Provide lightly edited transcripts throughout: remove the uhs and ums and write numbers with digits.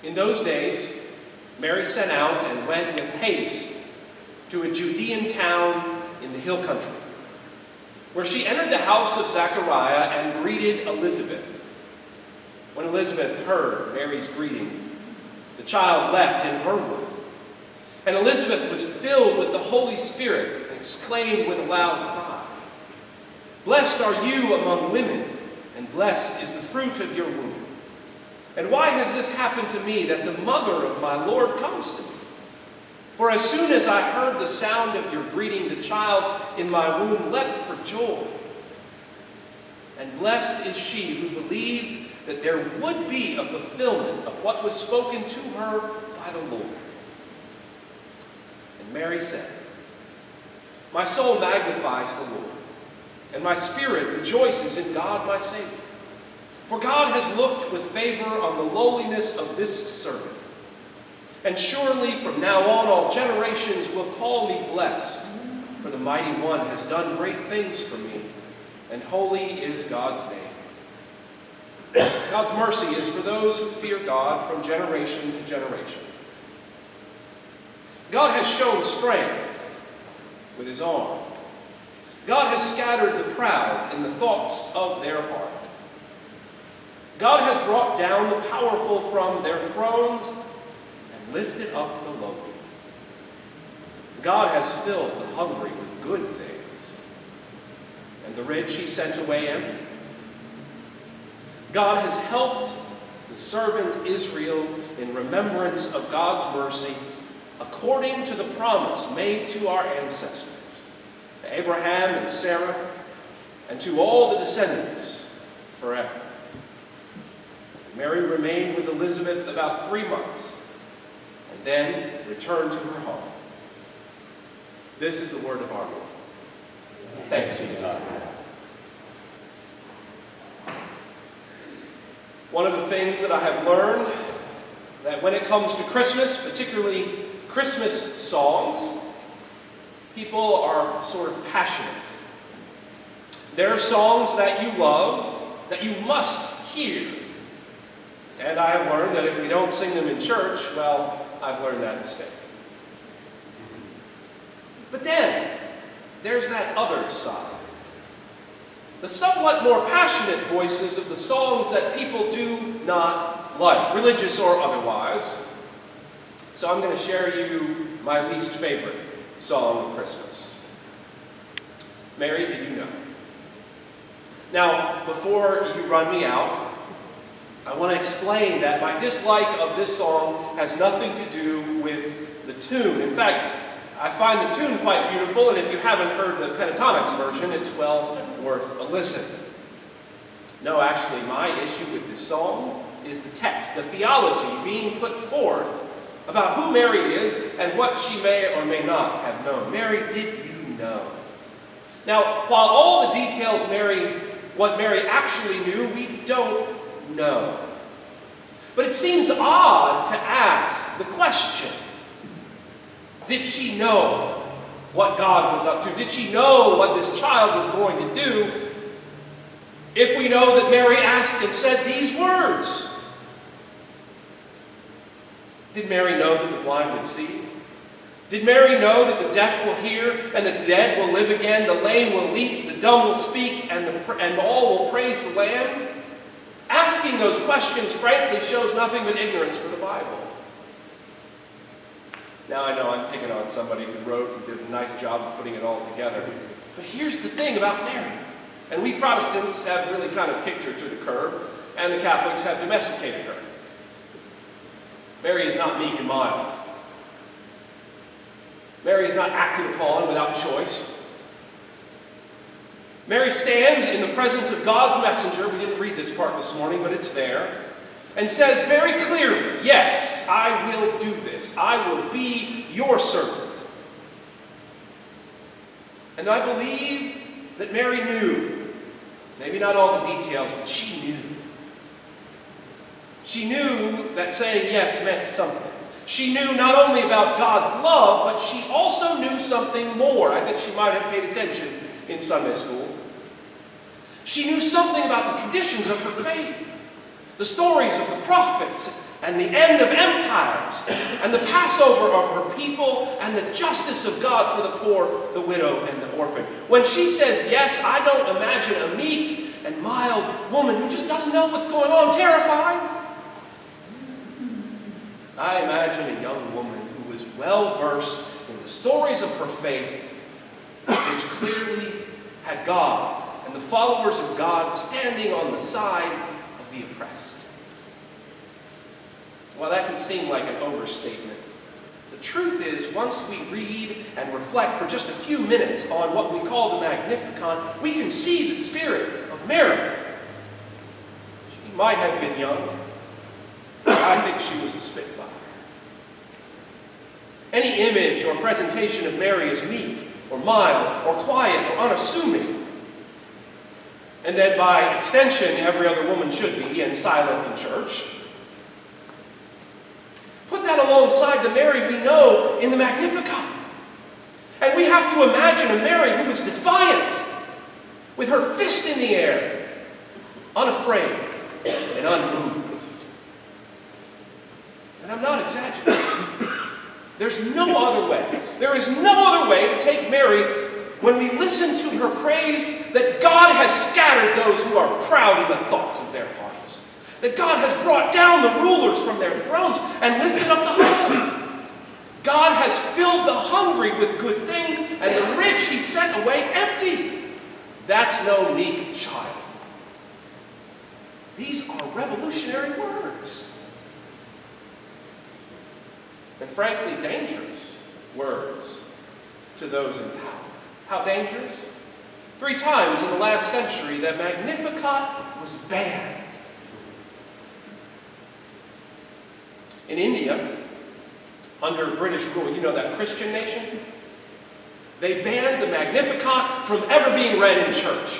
In those days, Mary set out and went with haste to a Judean town in the hill country, where she entered the house of Zechariah and greeted Elizabeth. When Elizabeth heard Mary's greeting, the child leapt in her womb. And Elizabeth was filled with the Holy Spirit and exclaimed with a loud cry, "Blessed are you among women, and blessed is the fruit of your womb. And why has this happened to me, that the mother of my Lord comes to me? For as soon as I heard the sound of your greeting, the child in my womb leapt for joy. And blessed is she who believed that there would be a fulfillment of what was spoken to her by the Lord." And Mary said, "My soul magnifies the Lord, and my spirit rejoices in God my Savior. For God has looked with favor on the lowliness of this servant. And surely from now on all generations will call me blessed, for the Mighty One has done great things for me, and holy is God's name." God's mercy is for those who fear God from generation to generation. God has shown strength with his arm. God has scattered the proud in the thoughts of their heart. God has brought down the powerful from their thrones and lifted up the lowly. God has filled the hungry with good things, and the rich he sent away empty. God has helped the servant Israel in remembrance of God's mercy, according to the promise made to our ancestors, to Abraham and Sarah, and to all the descendants forever. Mary remained with Elizabeth about 3 months, and then returned to her home. This is the word of our Lord. Thanks be to God. One of the things that I have learned, that when it comes to Christmas, particularly Christmas songs, people are sort of passionate. There are songs that you love, that you must hear. And I have learned that if we don't sing them in church, well, I've learned that mistake. But then, there's that other side. The somewhat more passionate voices of the songs that people do not like, religious or otherwise. So I'm going to share you my least favorite song of Christmas. Mary, did you know? Now, before you run me out, I want to explain that my dislike of this song has nothing to do with the tune. In fact, I find the tune quite beautiful, and if you haven't heard the pentatonics version, it's well worth a listen. No, actually, my issue with this song is the text, the theology being put forth about who Mary is and what she may or may not have known. Mary, did you know? Now, while all the details what Mary actually knew, we don't know. But it seems odd to ask the question, did she know what God was up to? Did she know what this child was going to do? If we know that Mary asked and said these words. Did Mary know that the blind would see? Did Mary know that the deaf will hear and the dead will live again, the lame will leap, the dumb will speak, and all will praise the Lamb? Asking those questions, frankly, shows nothing but ignorance for the Bible. Now I know I'm picking on somebody who wrote and did a nice job of putting it all together. But here's the thing about Mary. And we Protestants have really kind of kicked her to the curb, and the Catholics have domesticated her. Mary is not meek and mild. Mary is not acted upon without choice. Mary stands in the presence of God's messenger, we didn't read this part this morning, but it's there, and says very clearly, yes, I will do this. I will be your servant. And I believe that Mary knew, maybe not all the details, but she knew. She knew that saying yes meant something. She knew not only about God's love, but she also knew something more. I think she might have paid attention in Sunday school. She knew something about the traditions of her faith. The stories of the prophets and the end of empires and the Passover of her people and the justice of God for the poor, the widow, and the orphan. When she says yes, I don't imagine a meek and mild woman who just doesn't know what's going on, terrified. I imagine a young woman who was well versed in the stories of her faith, which clearly had God and the followers of God standing on the side of the oppressed. While that can seem like an overstatement, the truth is, once we read and reflect for just a few minutes on what we call the Magnificat, we can see the spirit of Mary. She might have been young, but I think she was a spitfire. Any image or presentation of Mary as meek, or mild, or quiet, or unassuming, and then by extension, every other woman should be, and silent in church, put that alongside the Mary we know in the Magnificat. And we have to imagine a Mary who was defiant, with her fist in the air, unafraid and unmoved. And I'm not exaggerating. There's no other way. There is no other way to take Mary when we listen to her praise that God has scattered those who are proud in the thoughts of their hearts. That God has brought down the rulers from their thrones and lifted up the humble. God has filled the hungry with good things, and the rich he sent away empty. That's no meek child. These are revolutionary words. And frankly, dangerous words to those in power. How dangerous? 3 times in the last century, that Magnificat was banned. In India, under British rule, you know that Christian nation? They banned the Magnificat from ever being read in church.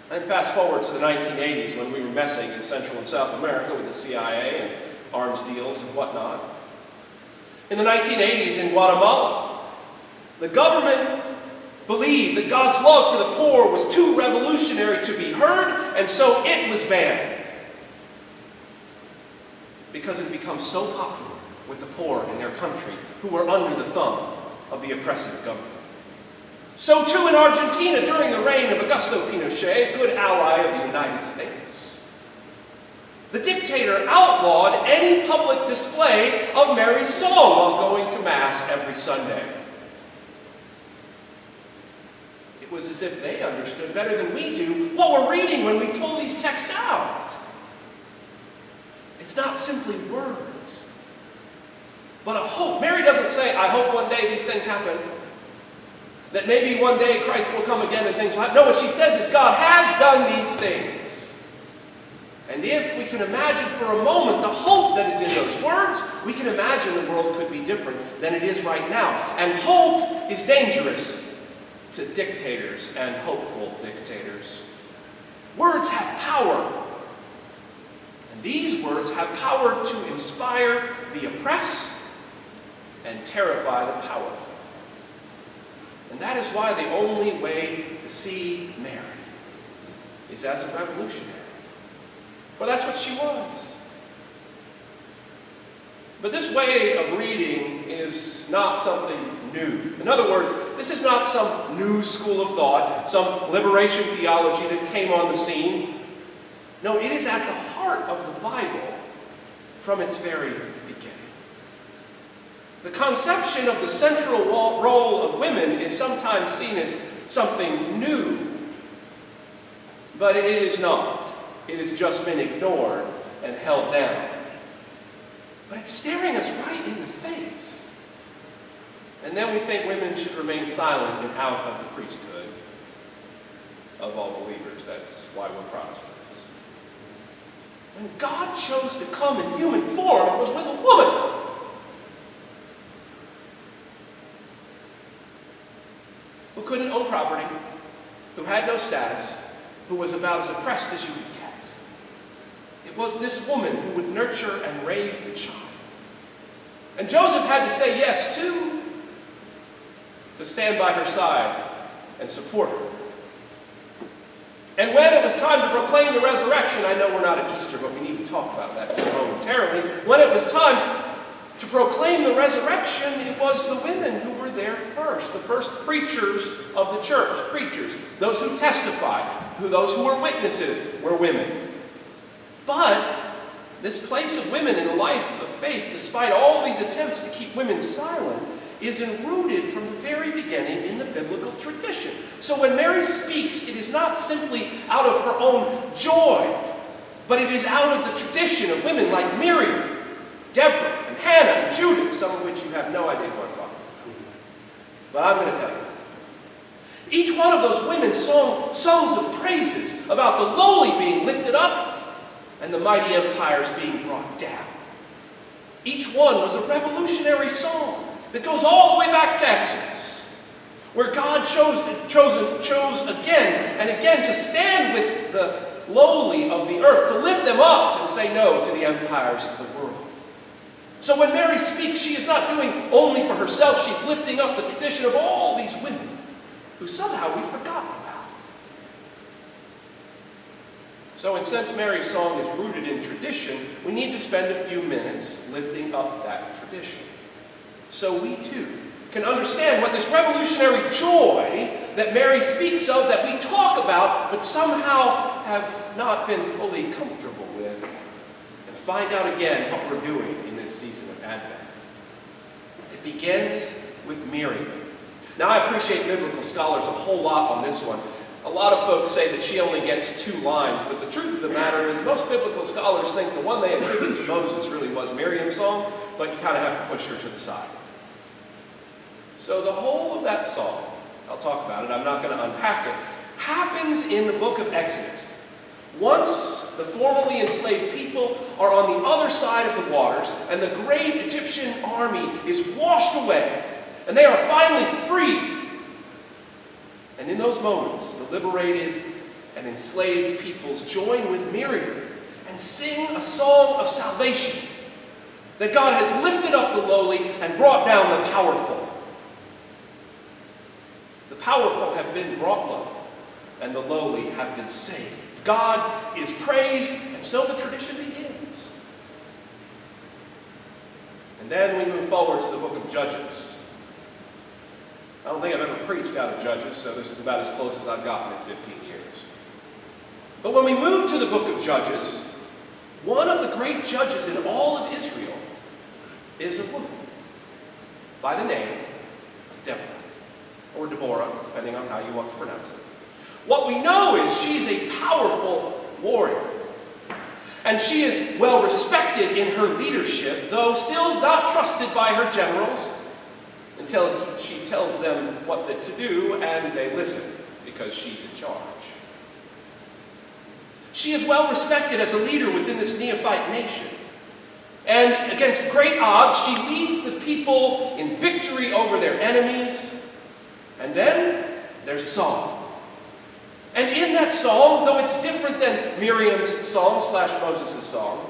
And fast forward to the 1980s when we were messing in Central and South America with the CIA and arms deals and whatnot. In the 1980s in Guatemala, the government believed that God's love for the poor was too revolutionary to be heard, and so it was banned. Because it had become so popular with the poor in their country who were under the thumb of the oppressive government. So too in Argentina during the reign of Augusto Pinochet, a good ally of the United States. The dictator outlawed any public display of Mary's song while going to Mass every Sunday. It was as if they understood better than we do what we're reading when we pull these texts out. It's not simply words, but a hope. Mary doesn't say, I hope one day these things happen. That maybe one day Christ will come again and things will happen. No, what she says is God has done these things. And if we can imagine for a moment the hope that is in those words, we can imagine the world could be different than it is right now. And hope is dangerous to dictators and hopeful dictators. Words have power. And these words have power to inspire the oppressed and terrify the powerful. And that is why the only way to see Mary is as a revolutionary. For that's what she was. But this way of reading is not something new. In other words, this is not some new school of thought, some liberation theology that came on the scene. No, it is at the heart of the Bible from its very beginning. The conception of the central role of women is sometimes seen as something new, but it is not. It has just been ignored and held down. But it's staring us right in the face. And then we think women should remain silent and out of the priesthood of all believers. That's why we're Protestants. When God chose to come in human form, it was with a woman. Who couldn't own property, who had no status, who was about as oppressed as you could get. It was this woman who would nurture and raise the child. And Joseph had to say yes, too, to stand by her side and support her. And when it was time to proclaim the resurrection, I know we're not at Easter, but we need to talk about that just momentarily. When it was time to proclaim the resurrection, it was the women who were there first. The first preachers of the church. Preachers, those who testified, those who were witnesses, were women. But this place of women in the life of faith, despite all these attempts to keep women silent, is enrooted from the very beginning in the biblical tradition. So when Mary speaks, it is not simply out of her own joy, but it is out of the tradition of women like Miriam, Deborah, and Hannah, and Judith, some of which you have no idea who I'm talking about. But I'm going to tell you. Each one of those women sang songs of praises about the lowly being lifted up and the mighty empires being brought down. Each one was a revolutionary song that goes all the way back to Exodus, where God chose again and again to stand with the lowly of the earth, to lift them up and say no to the empires of the world. So when Mary speaks, she is not doing only for herself. She's lifting up the tradition of all these women who somehow we've forgotten about. So, since Mary's song is rooted in tradition, we need to spend a few minutes lifting up that tradition, so we too can understand what this revolutionary joy that Mary speaks of, that we talk about, but somehow have not been fully comfortable with, and find out again what we're doing in this season of Advent. It begins with Miriam. Now, I appreciate biblical scholars a whole lot on this one. A lot of folks say that she only gets 2 lines, but the truth of the matter is most biblical scholars think the one they attribute to Moses really was Miriam's song, but you kind of have to push her to the side. So the whole of that song, I'll talk about it, I'm not going to unpack it, happens in the book of Exodus. Once the formerly enslaved people are on the other side of the waters, and the great Egyptian army is washed away, and they are finally free. And in those moments, the liberated and enslaved peoples join with Miriam and sing a song of salvation, that God had lifted up the lowly and brought down the powerful. The powerful have been brought low, and the lowly have been saved. God is praised, and so the tradition begins. And then we move forward to the book of Judges. I don't think I've ever preached out of Judges, so this is about as close as I've gotten in 15 years. But when we move to the book of Judges, one of the great judges in all of Israel is a woman by the name of Deborah, or Deborah, depending on how you want to pronounce it. What we know is she's a powerful warrior, and she is well respected in her leadership, though still not trusted by her generals, until she tells them what to do, and they listen, because she's in charge. She is well respected as a leader within this neophyte nation. And against great odds, she leads the people in victory over their enemies. And then there's a song. And in that song, though it's different than Miriam's song / Moses' song,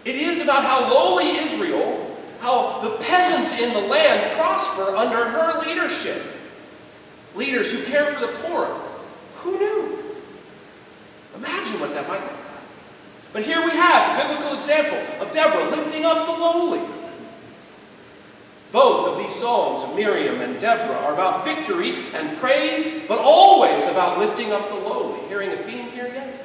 it is about how lowly Israel, how the peasants in the land prosper under her leadership. Leaders who care for the poor. Who knew? Imagine what that might look like. But here we have the biblical example of Deborah lifting up the lowly. Both of these songs of Miriam and Deborah are about victory and praise, but always about lifting up the lowly. Hearing a theme here yet?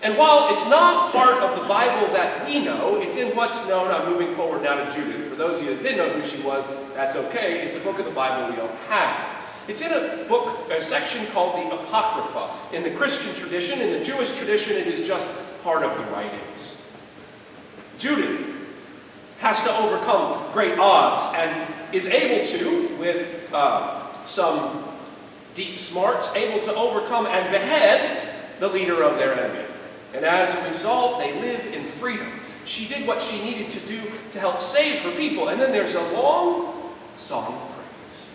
And while it's not part of the Bible that we know, it's in what's known, I'm moving forward now to Judith. For those of you that didn't know who she was, that's okay. It's a book of the Bible we don't have. It's in a section called the Apocrypha. In the Christian tradition, in the Jewish tradition, it is just part of the writings. Judith has to overcome great odds and is able to, with some deep smarts, able to overcome and behead the leader of their enemy. And as a result, they live in freedom. She did what she needed to do to help save her people. And then there's a long song of praise.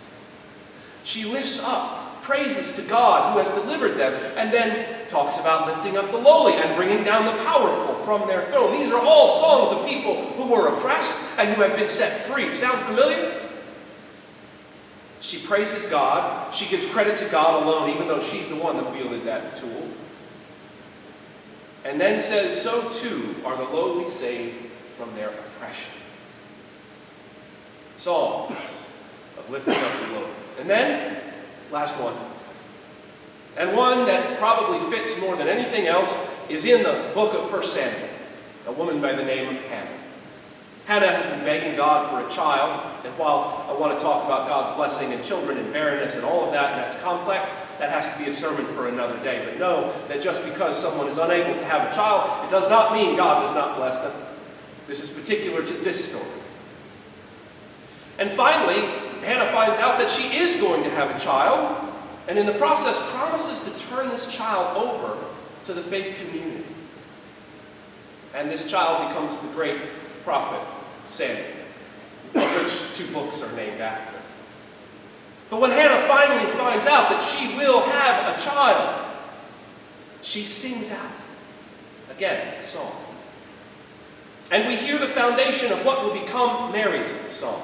She lifts up praises to God who has delivered them, and then talks about lifting up the lowly and bringing down the powerful from their throne. These are all songs of people who were oppressed and who have been set free. Sound familiar? She praises God. She gives credit to God alone, even though she's the one that wielded that tool. And then says, so too are the lowly saved from their oppression. Songs of lifting up the lowly. And then, last one. And one that probably fits more than anything else is in the book of 1 Samuel. A woman by the name of Hannah. Hannah has been begging God for a child, and while I want to talk about God's blessing and children and barrenness and all of that, and that's complex, that has to be a sermon for another day. But know that just because someone is unable to have a child, it does not mean God does not bless them. This is particular to this story. And finally, Hannah finds out that she is going to have a child, and in the process promises to turn this child over to the faith community. And this child becomes the great prophet Samuel, of which 2 books are named after. But when Hannah finally finds out that she will have a child, she sings out, again, a song. And we hear the foundation of what will become Mary's song.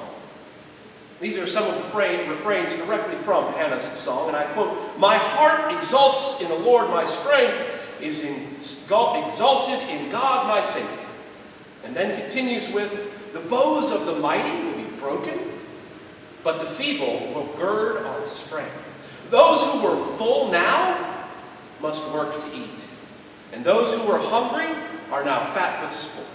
These are some of the refrains directly from Hannah's song, and I quote, "My heart exults in the Lord, my strength is exalted in God, my Savior." And then continues with, "The bows of the mighty will be broken, but the feeble will gird on strength. Those who were full now must work to eat, and those who were hungry are now fat with sport.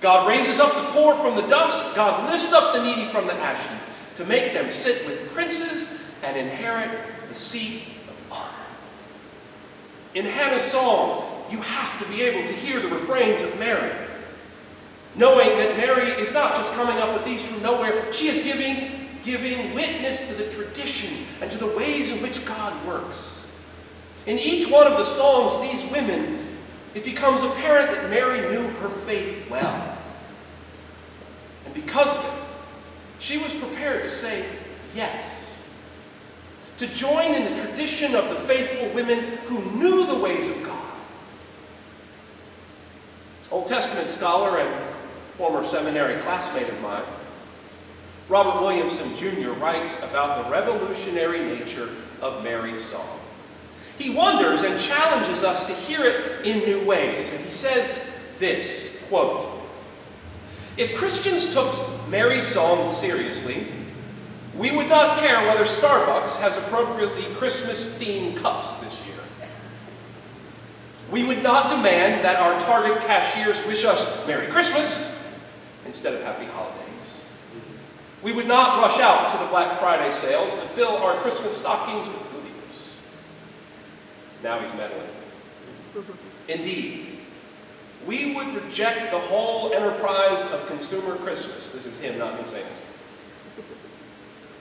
God raises up the poor from the dust. God lifts up the needy from the ash heap to make them sit with princes and inherit the seat of honor." In Hannah's song, you have to be able to hear the refrains of Mary, knowing that Mary is not just coming up with these from nowhere. She is giving witness to the tradition and to the ways in which God works. In each one of the songs, these women, it becomes apparent that Mary knew her faith well. And because of it, she was prepared to say yes. To join in the tradition of the faithful women who knew the ways of God. Old Testament scholar and former seminary classmate of mine, Robert Williamson Jr. writes about the revolutionary nature of Mary's song. He wonders and challenges us to hear it in new ways. And he says this, quote, "If Christians took Mary's song seriously, we would not care whether Starbucks has appropriately Christmas-themed cups this year. We would not demand that our Target cashiers wish us Merry Christmas instead of Happy Holidays. We would not rush out to the Black Friday sales to fill our Christmas stockings with goodies." Now he's meddling. "Indeed, we would reject the whole enterprise of consumer Christmas," this is him, not me saying it,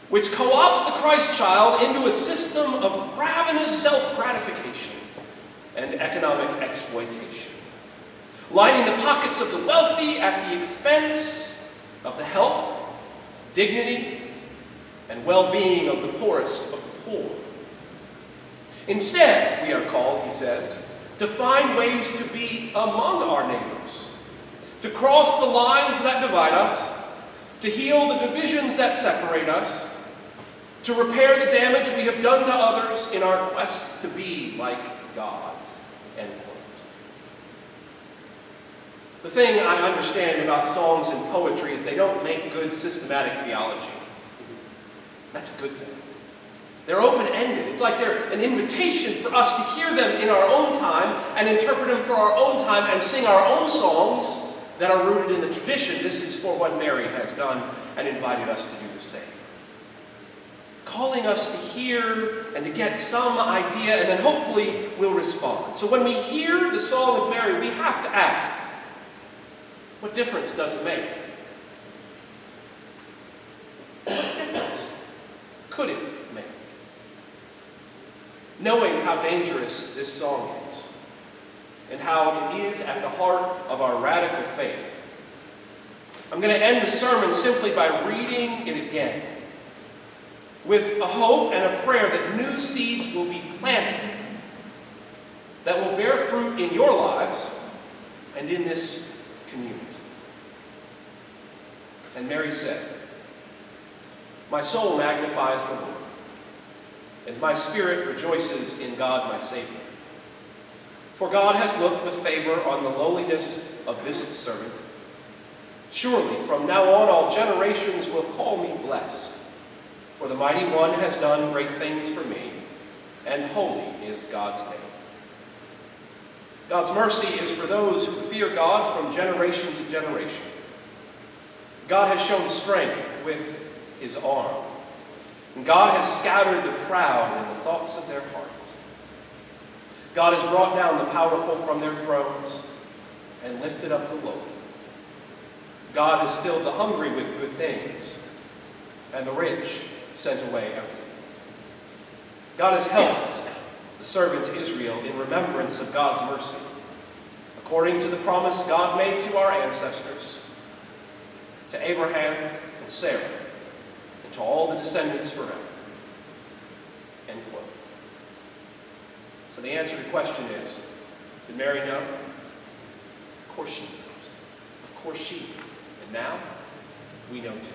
"which co-opts the Christ child into a system of ravenous self-gratification and economic exploitation, lining the pockets of the wealthy at the expense of the health, dignity, and well-being of the poorest of the poor. Instead, we are called," he says, "to find ways to be among our neighbors, to cross the lines that divide us, to heal the divisions that separate us, to repair the damage we have done to others in our quest to be like God's." End quote. The thing I understand about songs and poetry is they don't make good systematic theology. That's a good thing. They're open-ended. It's like they're an invitation for us to hear them in our own time and interpret them for our own time and sing our own songs that are rooted in the tradition. This is for what Mary has done and invited us to do the same. Calling us to hear and to get some idea, and then hopefully we'll respond. So when we hear the Song of Mary, we have to ask, what difference does it make? What difference could it make? Knowing how dangerous this song is, and how it is at the heart of our radical faith, I'm going to end the sermon simply by reading it again, with a hope and a prayer that new seeds will be planted that will bear fruit in your lives and in this community. And Mary said, My soul magnifies the Lord, and my spirit rejoices in God my Savior. For God has looked with favor on the lowliness of this servant. Surely from now on all generations will call me blessed. For the Mighty One has done great things for me, and holy is God's name. God's mercy is for those who fear God from generation to generation. God has shown strength with his arm, and God has scattered the proud in the thoughts of their heart. God has brought down the powerful from their thrones and lifted up the lowly. God has filled the hungry with good things, and the rich sent away empty. God has helped the servant Israel in remembrance of God's mercy, according to the promise God made to our ancestors, to Abraham and Sarah, and to all the descendants forever. End quote. So the answer to the question is, did Mary know? Of course she knows. Of course she knew. And now, we know too.